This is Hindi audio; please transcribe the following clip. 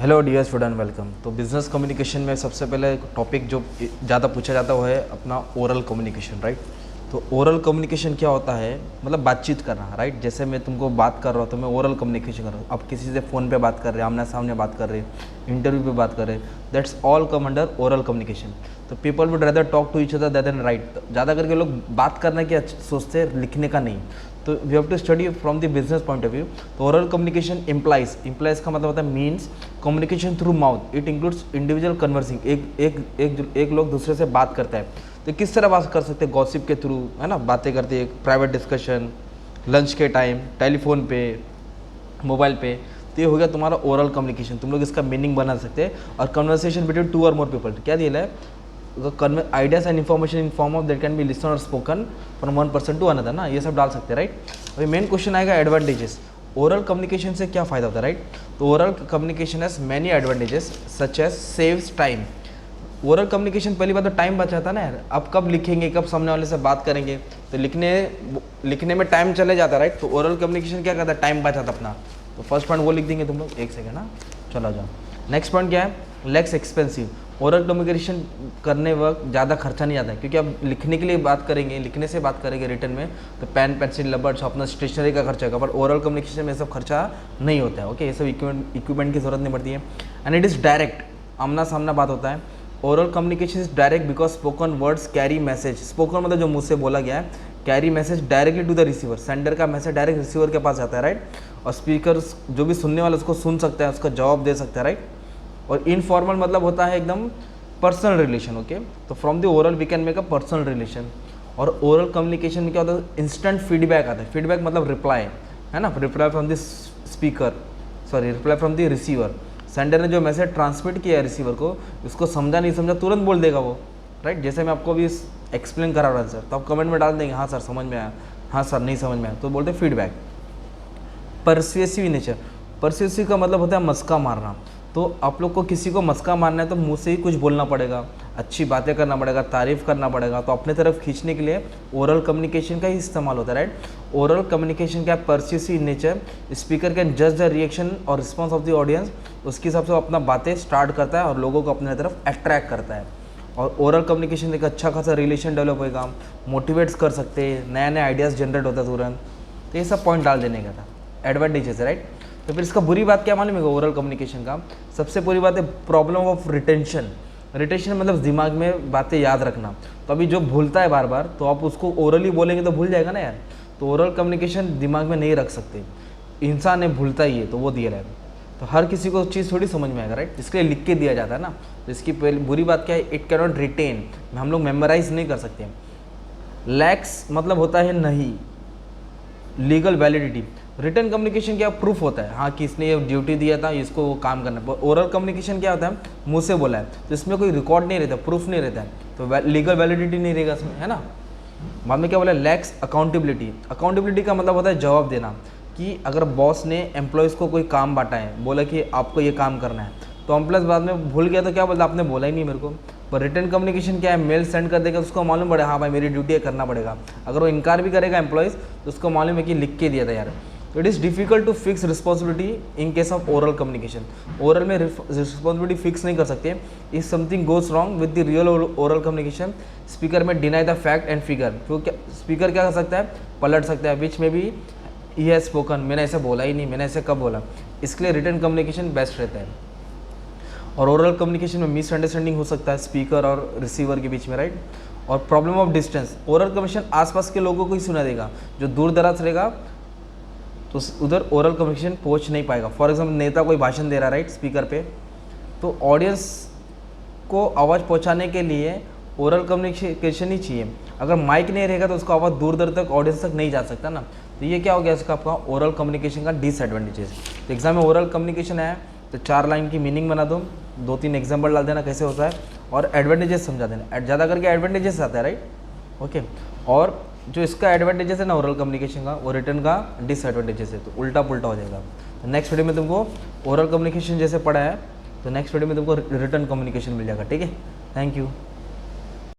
Hello dear student, welcome. तो बिजनेस कम्युनिकेशन में सबसे पहले टॉपिक जो ज़्यादा पूछा जाता है वो है अपना ओरल कम्युनिकेशन, राइट। तो ओरल कम्युनिकेशन क्या होता है, मतलब बातचीत करना, राइट। जैसे मैं तुमको बात कर रहा हूँ तो मैं ओरल कम्युनिकेशन कर रहा हूँ। अब किसी से फ़ोन पे बात कर रहे हैं, आमने सामने बात कर रहे हैं, इंटरव्यू पे बात कर रहे हैं, that's all come under oral communication. तो people would rather talk to each other that then right. ज़्यादा करके लोग बात करने की सोचते हैं, लिखने का नहीं। तो we have to study from the business point of view. तो ओरल कम्युनिकेशन इम्प्लाइज का मतलब होता है means communication through mouth. It includes individual conversing, एक लोग दूसरे से बात करता है। तो किस तरह बात कर सकते हैं? गॉसिप के थ्रू, है ना, बातें करते हैं, प्राइवेट डिस्कशन, लंच के टाइम, टेलीफोन पे, मोबाइल पे। तो ये हो गया तुम्हारा ओरल कम्युनिकेशन। तुम लोग इसका मीनिंग बना सकते हैं। और कन्वर्सेशन बिटवीन टू और मोर पीपल, क्या दिया है? Ideas and information in form of that can be listen और spoken from one person to another, ना, ये सब डाल सकते हैं, राइट। अभी मेन क्वेश्चन आएगा एडवांटेजेस। ओरल कम्युनिकेशन से क्या फ़ायदा होता है, राइट। तो oral communication has many advantages such as saves time. Oral communication पहली बात तो टाइम बचाता है ना यार। अब कब लिखेंगे, कब सामने वाले से बात करेंगे, तो लिखने में टाइम चले जाता है, राइट। तो ओरल कम्युनिकेशन क्या करता है? टाइम बचाता अपना। तो फर्स्ट पॉइंट वो लिख देंगे तुम लोग, एक सेकेंड ना, चलो जाओ। नेक्स्ट पॉइंट क्या है? Less expensive. ओरल कम्युनिकेशन करने वक्त ज़्यादा खर्चा नहीं आता है, क्योंकि अब लिखने के लिए बात करेंगे, लिखने से बात करेंगे रिटर्न में, तो पेन पेंसिल रबड़ अपना स्टेशनरी का खर्चा होगा। पर ओरल कम्युनिकेशन में सब खर्चा नहीं होता है, ओके। ये सब इक्विपमेंट की जरूरत नहीं पड़ती है। एंड इट इज़ डायरेक्ट, आमना सामना बात होता है। Oral communication is direct because spoken words carry message. Spoken मतलब जो मुँह से बोला गया है, carry message directly to the receiver. Sender का मैसेज डायरेक्ट रिसीवर के पास जाता है, राइट। और स्पीकर जो भी सुनने वाला उसको सुन सकता है, उसका जवाब दे सकता है, राइट। और इनफॉर्मल मतलब होता है एकदम पर्सनल रिलेशन, ओके। तो from the oral we can make a personal relation. और ओरल कम्युनिकेशन में क्या होता है? इंस्टेंट फीडबैक आता है। फीडबैक मतलब रिप्लाई, है ना, reply from the speaker, sorry, reply from the receiver. Sender ने जो मैसेज ट्रांसमिट किया है रिसीवर को, उसको समझा नहीं समझा तुरंत बोल देगा वो, राइट। जैसे मैं आपको भी एक्सप्लेन करा रहा था सर, तो आप कमेंट में डाल देंगे हाँ सर समझ में आया, हाँ सर नहीं समझ में आया, तो बोलते फीडबैक। Persuasive nature. परसुएसिव का मतलब होता है मस्का मारना। तो आप लोग को किसी को मस्का मारना है तो मुंह से ही कुछ बोलना पड़ेगा, अच्छी बातें करना पड़ेगा, तारीफ करना पड़ेगा। तो अपने तरफ खींचने के लिए ओरल कम्युनिकेशन का ही इस्तेमाल होता है, राइट। ओरल कम्युनिकेशन का परसुएसिव नेचर, स्पीकर कैन जज द रिएक्शन और रिस्पॉन्स ऑफ द ऑडियंस। उसके हिसाब से वो अपना बातें स्टार्ट करता है और लोगों को अपने तरफ अट्रैक्ट करता है। और ओरल कम्युनिकेशन एक अच्छा खासा रिलेशन डेवलप होएगा, मोटिवेट्स कर सकते हैं, नया नया आइडियाज़ जनरेट होता है तुरंत। तो ये सब पॉइंट डाल देने का था, एडवांटेजेस है, राइट। तो फिर इसका बुरी बात क्या मालूम है? ओरल कम्युनिकेशन का सबसे बुरी बात है प्रॉब्लम ऑफ रिटेंशन। रिटेंशन मतलब दिमाग में बातें याद रखना। तो अभी जो भूलता है बार बार, तो आप उसको ओरली बोलेंगे तो भूल जाएगा ना यार। तो ओरल कम्युनिकेशन दिमाग में नहीं रख सकते, इंसान है भूलता ही है, तो वो दिया रहेगा। तो हर किसी को चीज़ थोड़ी समझ में आएगा, राइट। इसके लिए लिख के दिया जाता है ना। तो इसकी पहली बुरी बात क्या है? इट कैन नॉट रिटेन, हम लोग मेमोराइज नहीं कर सकते। लैक्स मतलब होता है नहीं, लीगल वैलिडिटी। रिटर्न कम्युनिकेशन क्या प्रूफ होता है, हाँ कि इसने ये ड्यूटी दिया था, इसको वो काम करना है। ओरल कम्युनिकेशन क्या होता है? मुंह से बोला है, तो इसमें कोई रिकॉर्ड नहीं रहता, प्रूफ नहीं रहता है, तो लीगल वैलिडिटी नहीं रहेगा इसमें, है ना। बाद में क्या बोला? लैक्स अकाउंटेबिलिटी। अकाउंटेबिलिटी का मतलब होता है जवाब देना। कि अगर बॉस ने एम्प्लॉयज़ को कोई काम बांटा है, बोला कि आपको ये काम करना है, तो एम्प्लॉयज़ बाद में भूल गया तो क्या बोलता? आपने बोला ही नहीं मेरे को। पर रिटर्न कम्युनिकेशन क्या है? मेल सेंड कर देगा, उसको मालूम पड़ेगा हाँ भाई मेरी ड्यूटी है, करना पड़ेगा। अगर वो इनकार भी करेगा एम्प्लॉयज़, तो उसको मालूम है कि लिख के दिया था यार। तो it is difficult to fix responsibility in case of oral communication. Oral में रिस्पॉन्सिबिलिटी फिक्स नहीं कर सकते। If something goes wrong with the real oral communication, speaker may deny the fact and figure. क्योंकि स्पीकर क्या कर सकता है? पलट सकता है, विच में भी ही हैज़ स्पोकन, मैंने ऐसे बोला ही नहीं, मैंने ऐसे कब बोला। इसके लिए रिटर्न कम्युनिकेशन बेस्ट रहता है। और ओरल कम्युनिकेशन में मिसअंडरस्टैंडिंग हो सकता है स्पीकर और रिसीवर के बीच में, राइट। और problem of distance, oral communication आसपास के लोगों को ही सुना देगा, जो दूर दराज रहेगा तो उधर ओरल कम्युनिकेशन पहुंच नहीं पाएगा। फॉर एग्जांपल नेता कोई भाषण दे रहा है, राइट, स्पीकर पे, तो ऑडियंस को आवाज़ पहुंचाने के लिए ओरल कम्युनिकेशन ही चाहिए। अगर माइक नहीं रहेगा तो उसका आवाज़ दूर दूर तक ऑडियंस तक नहीं जा सकता ना। तो ये क्या हो गया इसका आपका ओरल कम्युनिकेशन का डिसएडवांटेजेस। तो एग्जाम में ओरल कम्युनिकेशन है तो 4 लाइन की मीनिंग बना दो, 2-3 एग्जाम्पल डाल देना कैसे होता है, और एडवांटेजेस समझा देना। ज़्यादा करके एडवांटेजेस आता है, राइट, ओके। और जो इसका एडवांटेजेस है ना ओरल कम्युनिकेशन का, वो रिटर्न का डिसएडवांटेजेस है, तो उल्टा पुल्टा हो जाएगा। तो नेक्स्ट वीडियो में तुमको ओरल कम्युनिकेशन जैसे पढ़ा है, तो नेक्स्ट वीडियो में तुमको रिटर्न कम्युनिकेशन मिल जाएगा, ठीक है। Thank you.